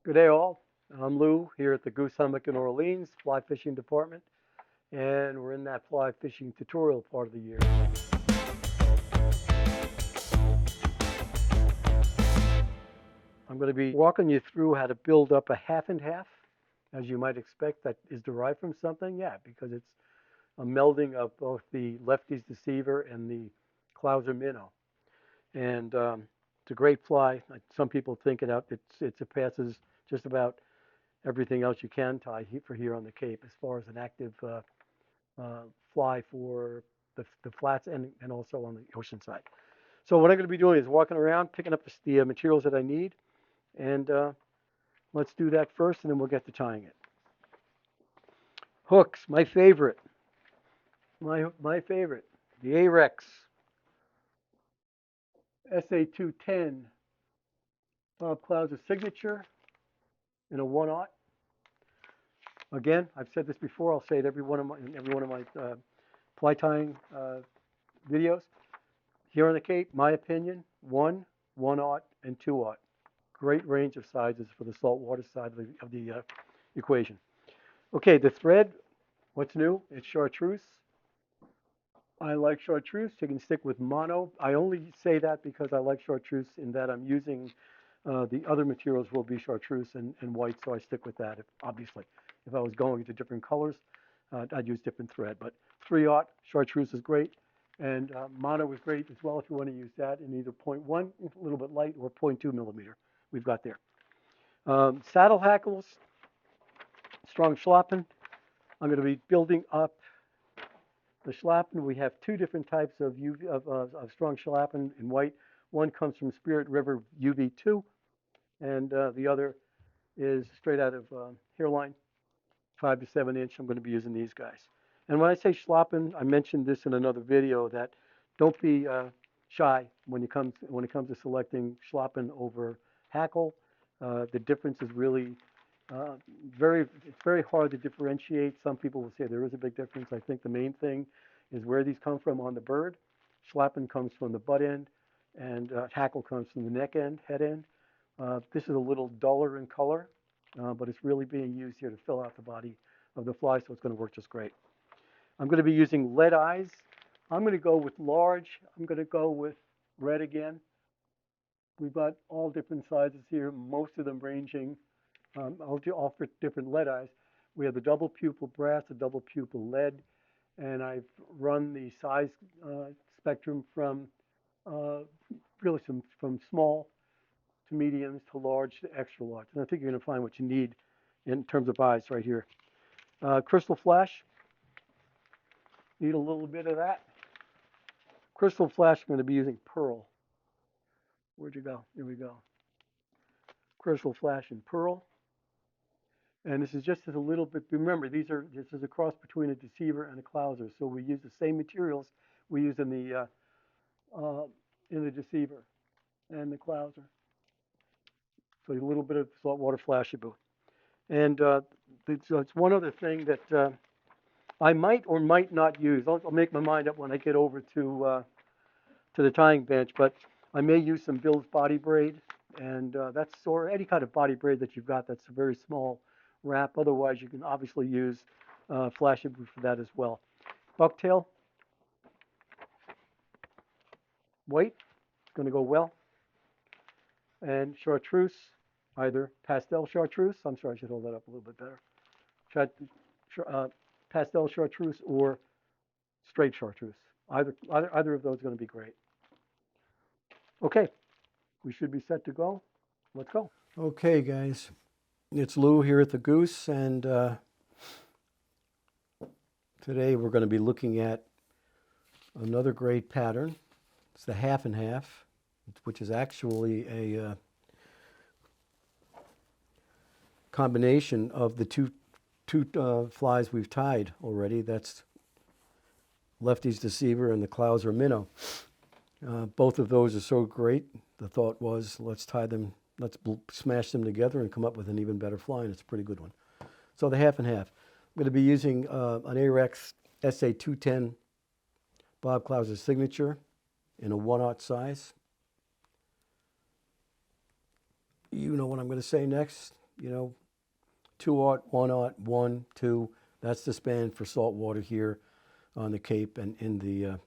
Good day, all. I'm Lou here at the Goose Hummock in Orleans Fly Fishing Department, and we're in that fly fishing tutorial part of the year. I'm going to be walking you through how to build up a half and half, as you might expect. That is derived from something, yeah, because it's a melding of both the Lefty's Deceiver and the Clouser Minnow. And it's a great fly. Some people think it surpasses just about everything else you can tie for here on the Cape as far as an active uh, fly for the flats and also on the ocean side. So what I'm going to be doing is walking around, picking up the materials that I need, and let's do that first, and then we'll get to tying it. Hooks, my favorite, my favorite, the Ahrex SA210 Bob Clouser signature in a 1/0. Again, I've said this before. I'll say it in every one of my fly tying videos. Here on the Cape, my opinion, 1/0, and 2/0. Great range of sizes for the saltwater side of the equation. Okay, the thread, what's new? It's chartreuse. I like chartreuse. You can stick with mono. I only say that because I like chartreuse in that I'm using the other materials will be chartreuse and white, so I stick with that. Obviously, if I was going to different colors, I'd use different thread. But 3/0 chartreuse is great, and mono is great as well if you want to use that in either 0.1, a little bit light, or 0.2 millimeter. We've got there. Saddle hackles, strong schlappen. I'm going to be building up the schlappen. We have two different types of strong schlappen in white. One comes from Spirit River UV2, and the other is straight out of Hairline, 5 to 7 inch. I'm going to be using these guys. And when I say schlappen, I mentioned this in another video that don't be shy when it comes to selecting schlappen over hackle. The difference is really uh, it's very hard to differentiate. Some people will say there is a big difference. I think the main thing is where these come from on the bird. Schlappen comes from the butt end, and hackle comes from the neck end, head end. This is a little duller in color, but it's really being used here to fill out the body of the fly, so it's going to work just great. I'm going to be using lead eyes. I'm going to go with large. I'm going to go with red again. We've got all different sizes here, most of them ranging. I'll offer different lead eyes. We have the double pupil brass, the double pupil lead, and I've run the size spectrum from uh, really from small to mediums to large to extra large. And I think you're going to find what you need in terms of eyes right here. Crystal flash, need a little bit of that. Crystal flash, I'm going to be using pearl. Where'd you go? Here we go. Crystal flash and pearl. And this is just as a little bit, remember, this is a cross between a deceiver and a clouser. So we use the same materials we use in the deceiver and the clouser. So a little bit of saltwater flashaboo. And it's one other thing that I might or might not use. I'll make my mind up when I get over to the tying bench, but I may use some Bill's body braid, and or any kind of body braid that you've got that's a very small wrap. Otherwise, you can obviously use flashaboo for that as well. Bucktail, white, it's going to go well, and chartreuse, either pastel chartreuse. I'm sorry, I should hold that up a little bit better. Uh, Pastel chartreuse or straight chartreuse. Either of those is going to be great. Okay, we should be set to go. Let's go. Okay, guys, it's Lou here at the Goose, and today we're going to be looking at another great pattern. It's the half and half, which is actually a combination of the two flies we've tied already. That's Lefty's Deceiver and the Clouser Minnow. Both of those are so great. The thought was, let's smash them together and come up with an even better fly, and it's a pretty good one. So the half and half. I'm going to be using an Ahrex SA210 Bob Clouser signature in a 1/0 size. You know what I'm going to say next. you know, 2/0, 1/0, 1, 2. That's the span for salt water here on the Cape and in the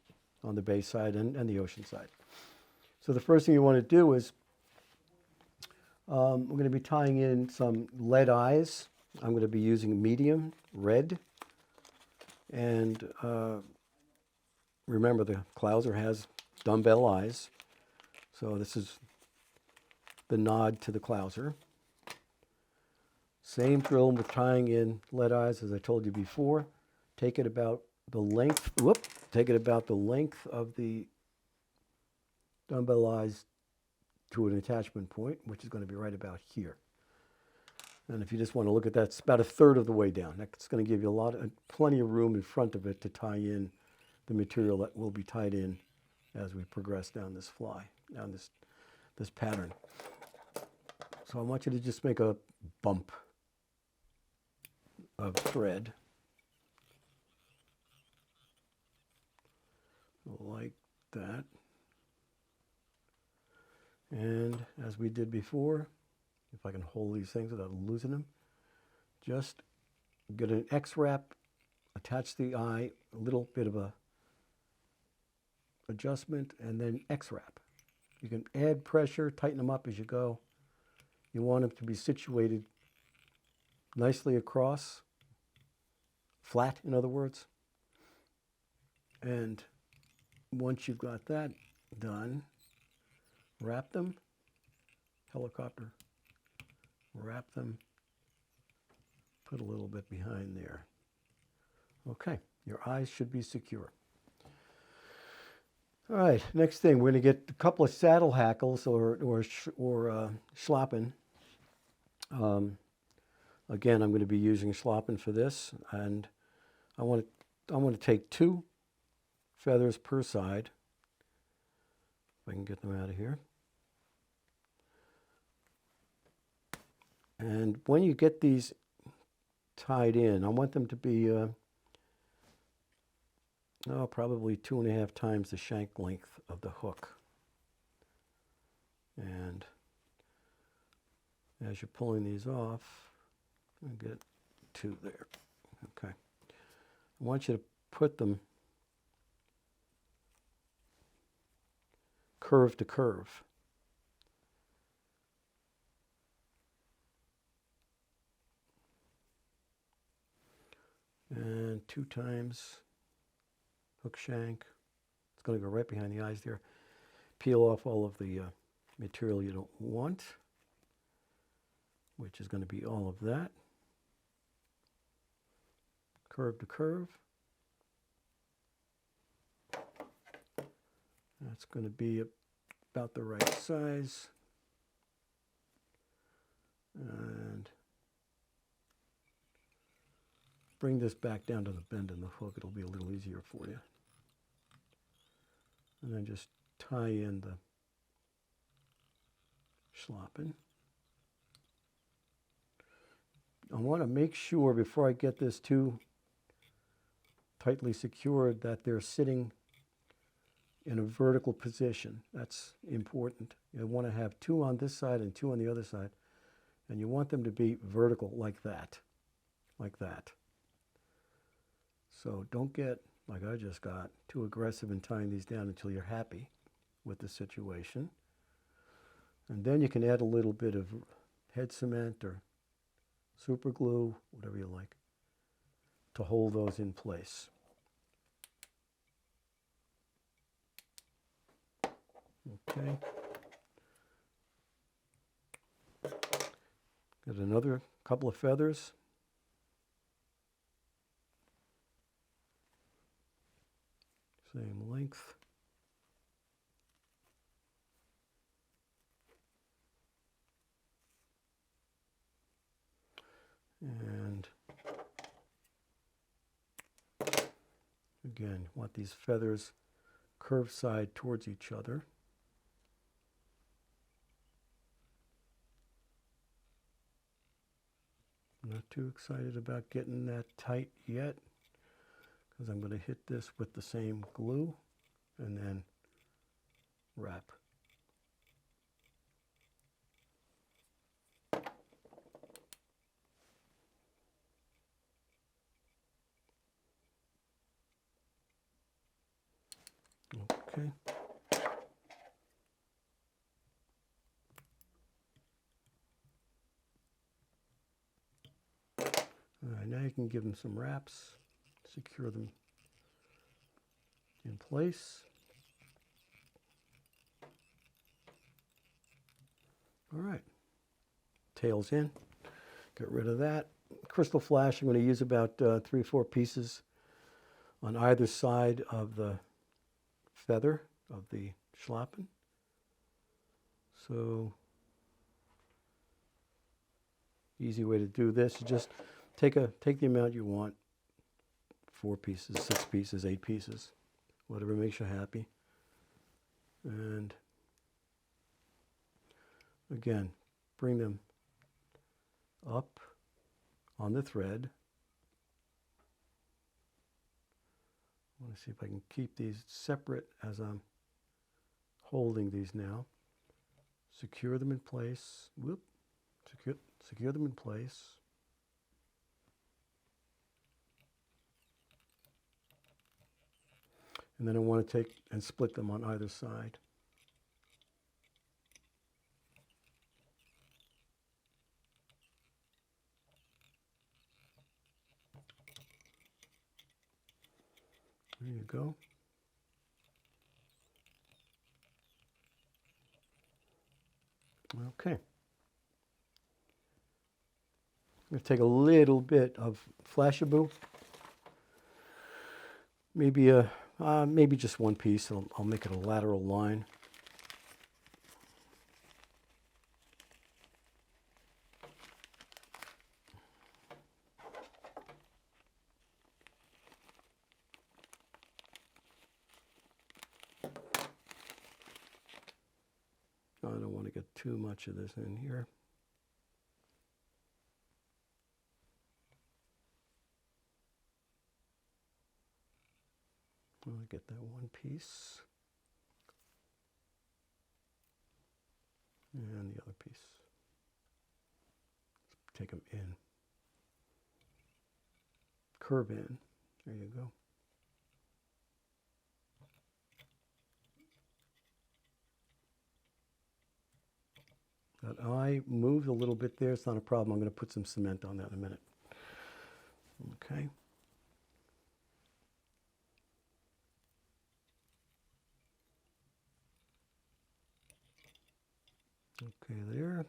on the bay side and the ocean side. So the first thing you want to do is we're going to be tying in some lead eyes. I'm going to be using medium red. And remember, the Clouser has dumbbell eyes. So this is the nod to the Clouser. Same drill with tying in lead eyes as I told you before. Take it about the length, take it about the length of the dumbbell eyes to an attachment point, which is going to be right about here. And if you just want to look at that, it's about 1/3 of the way down. That's going to give you plenty of room in front of it to tie in the material that will be tied in as we progress down this down this pattern. So I want you to just make a bump of thread like that. And as we did before, if I can hold these things without losing them, just get an X-wrap, attach the eye, a little bit of a adjustment, and then X-wrap. You can add pressure, tighten them up as you go. You want them to be situated nicely across, flat in other words. And once you've got that done, wrap them, helicopter, wrap them, put a little bit behind there. Okay, your eyes should be secure. All right, next thing, we're going to get a couple of saddle hackles or schlappen. Again, I'm going to be using schlappen for this, and I want to take 2 feathers per side. If I can get them out of here. And when you get these tied in, I want them to be probably 2.5 times the shank length of the hook. And as you're pulling these off, I get 2 there. Okay. I want you to put them curve to curve. And 2 times hook shank. It's going to go right behind the eyes there. Peel off all of the material you don't want, which is going to be all of that. Curve to curve. That's going to be about the right size. And bring this back down to the bend in the hook. It'll be a little easier for you. And then just tie in the schlappen. I want to make sure before I get this too tightly secured that they're sitting in a vertical position. That's important. You want to have 2 on this side and 2 on the other side. And you want them to be vertical like that. Like that. So don't get, like I just got, too aggressive in tying these down until you're happy with the situation. And then you can add a little bit of head cement or super glue, whatever you like, to hold those in place. Okay. Got another couple of feathers. Same length. And again, you want these feathers curved side towards each other. I'm not too excited about getting that tight yet, because I'm going to hit this with the same glue and then wrap. Okay. All right, now you can give them some wraps, secure them in place. All right, tails in, get rid of that. Crystal flash, I'm going to use about 3 or 4 pieces on either side of the feather of the schlappen. So, easy way to do this is just take the amount you want, 4 pieces, 6 pieces, 8 pieces, whatever makes you happy. And again, bring them up on the thread. I want to see if I can keep these separate as I'm holding these now. Secure them in place. Whoop. Secure them in place. And then I want to take and split them on either side. There you go. Okay. I'm going to take a little bit of Flashabou. Maybe just 1 piece. I'll make it a lateral line. I don't want to get too much of this in here. I'll get that 1 piece. And the other piece. Let's take them in. Curve in. There you go. That eye moved a little bit there. It's not a problem. I'm going to put some cement on that in a minute. Okay. Okay, there.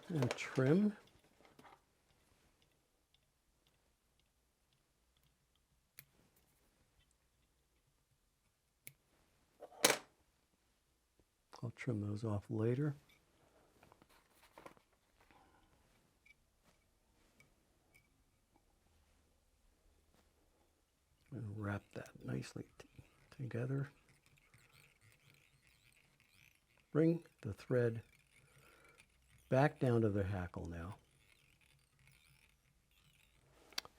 And trim. I'll trim those off later. And wrap that nicely together. Bring the thread back down to the hackle now.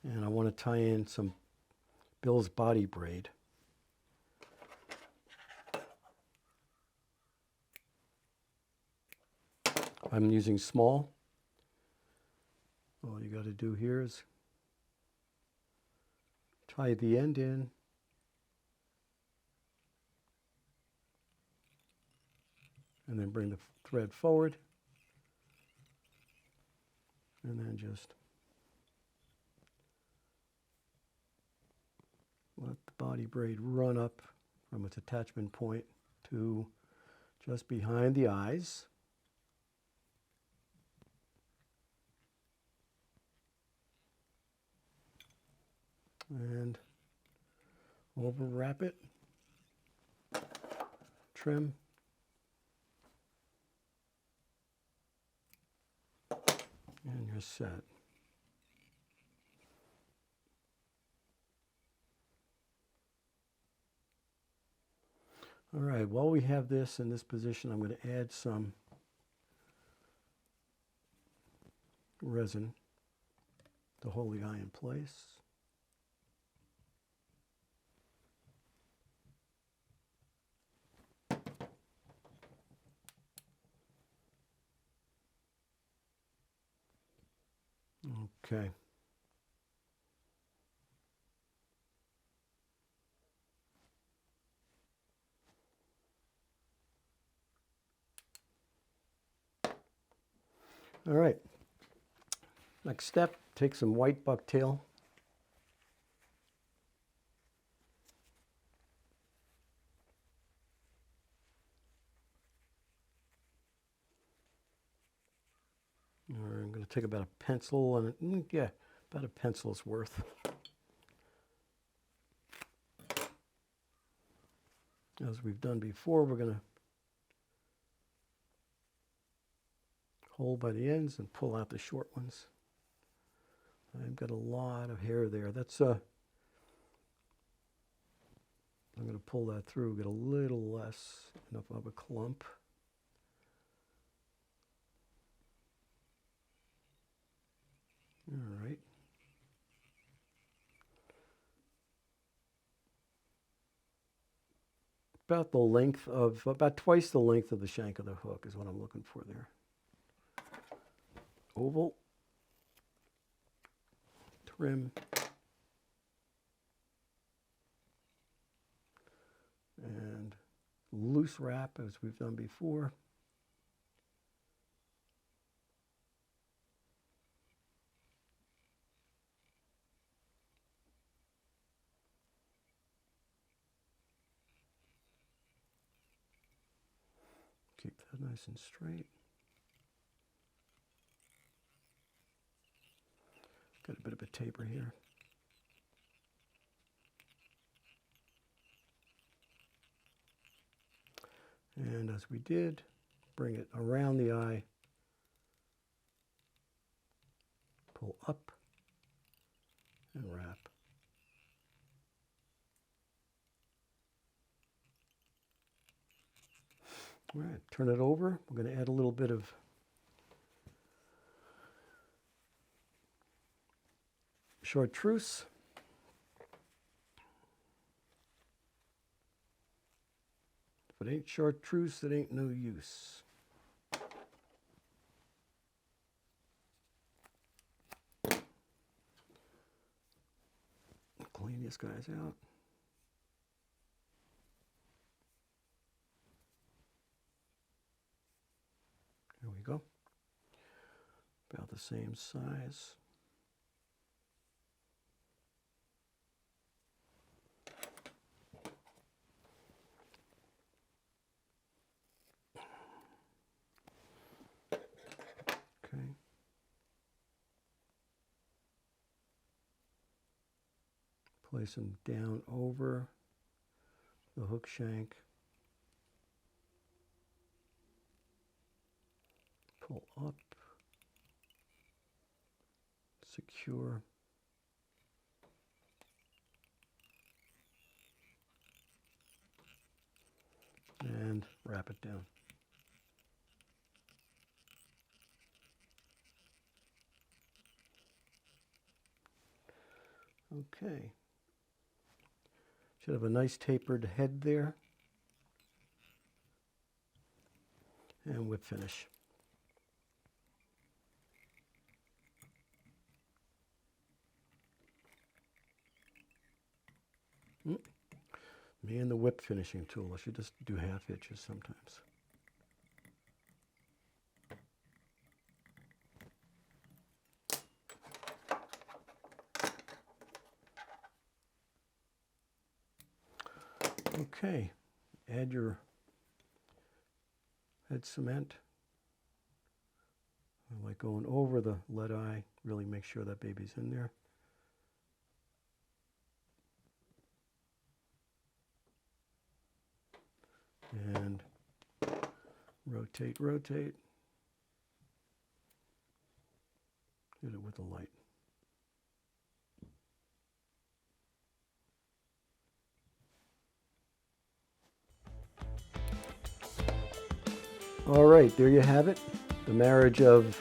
And I want to tie in some Bill's body braid. I'm using small. All you got to do here is tie the end in. And then bring the thread forward. And then just let the body braid run up from its attachment point to just behind the eyes. And overwrap it, trim, and you're set. All right, while we have this in this position, I'm going to add some resin to hold the eye in place. Okay. All right. Next step, take some white bucktail. I'm going to take about a pencil, and yeah, about a pencil's worth. As we've done before, we're going to hold by the ends and pull out the short ones. I've got a lot of hair there. That's I'm going to pull that through, get a little less enough of a clump. All right. About the length of, about twice the length of the shank of the hook is what I'm looking for there. Oval. Trim. And loose wrap as we've done before. Keep that nice and straight. Got a bit of a taper here. And as we did, bring it around the eye, pull up, and wrap. All right, turn it over. We're going to add a little bit of chartreuse. If it ain't chartreuse, it ain't no use. Clean these guys out. There we go. About the same size. Okay. Place them down over the hook shank. Pull up. Secure. And wrap it down. Okay. Should have a nice tapered head there. And whip finish. Me and the whip finishing tool. I should just do half hitches sometimes. Okay, add your head cement. I like going over the lead eye, really make sure that baby's in there. And rotate, rotate. Hit it with the light. All right, there you have it. The marriage of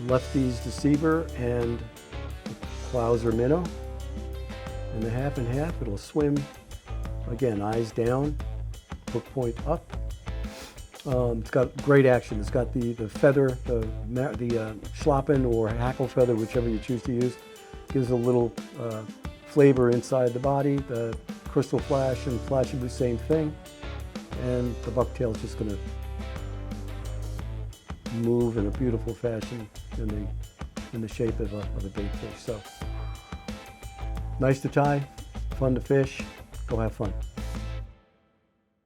Lefty's Deceiver and Clouser Minnow. And the half and half, it'll swim, again, eyes down, hook point up. It's got great action. It's got the feather, the schlappen or hackle feather, whichever you choose to use. Gives a little flavor inside the body. The crystal flash and flash will do the same thing. And the bucktail is just going to move in a beautiful fashion in the shape of a bait fish. So nice to tie, fun to fish. Go have fun.